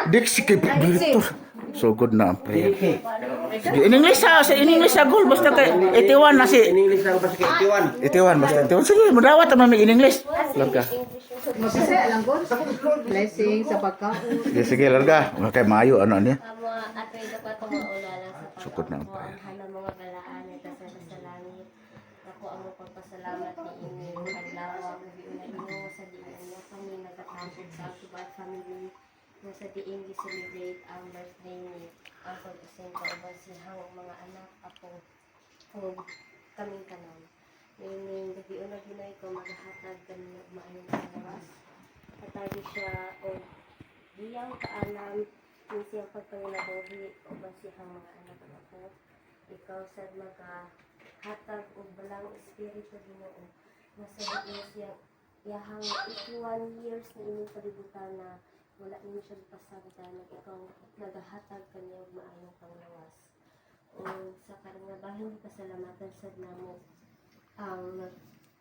Dixie kay Victor. So good na ang prayer. Sige, in English sa goal basta kay 81 na si. In English lang pa sa 81. 81 basta 81. Sige, madawat naman in English. Larga. Masaya lang ko. Blessing sa pagkaon. Sige, larga. Kay mayo ano niya. At may dapat maulala sa Sukod na ang prayer. Hala mga balaan at sa langit. Ako ang magpapasalamat ni Ini. Hadlaw, na ino sa diin na kami nagkatapos sa Subat family. Na sa diin celebrate ang birthday ni ang pag-using kauban sihang mga anak ako o kaming kanon. Meaning, gabi na ginay ko maghahatag kanina maayong kalawas. Katagi siya o diyang kaalam kung siyang pagpanginabuhi o ba siyang mga anak ako. Ikaw sa maghahatag o balang espiritu Ginoo. Nasa diin siyang yahang 81 years na inyong palibutan na wala ninyo siya pasagda na ikaw naghahatag kaniya og maayong panglawas. O sa karangabahin pasalamatan sad namo ang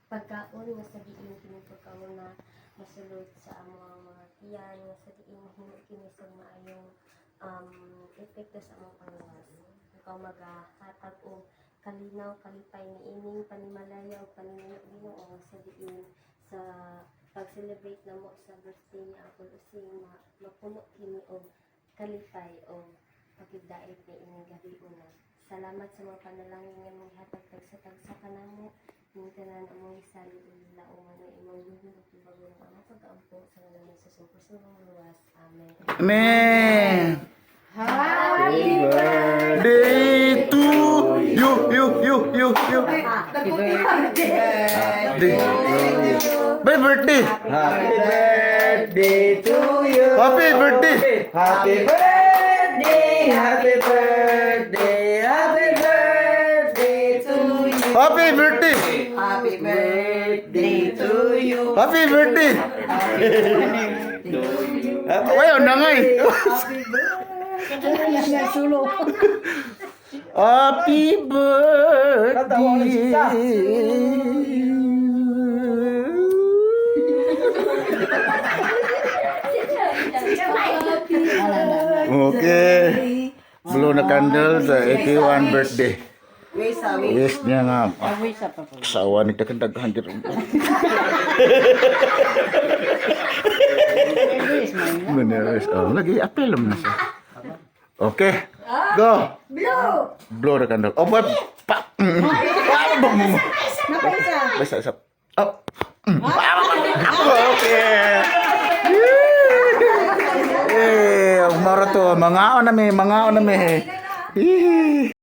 pagkaon nga sa diin kini pagkaon na masulod sa among mga tiyan nga sa diin mahimo kini sa maayong epekto sa among panglawas. Ikaw maghahatag og kalinaw kalipay ni ining panimalaya o paninuyo Ginoo sa diin sa pag-celebrate na mo sa birthday niya ako using mapuno kini o kalipay o pagdaig ni ining gabi una. Salamat sa mga panalangin nga mong hatag tagsa kanamo ning tanan among isali ulauman na imong luhod ug bago ng among pag-aampo sa ngalan ni Jesus Kristo ang luwas. Amen. Amen. Happy Day to you. Happy birthday. Day. By birthday. Happy birthday to you. Happy birthday. Happy birthday. Happy birthday. Happy birthday to you. Happy birthday. Happy birthday to you. Happy birthday. Ayaw na nga eh. Happy birthday. Okay. Blow na candle sa 81 birthday. Wish niya nga. Sawa ni takandaghan dito. Menaris. Oh, lagi apel mo na siya. Okay. Go. Blow the candle. Oh, pa. Basta isa. Up. Okay. Eh, marato, mga on na me.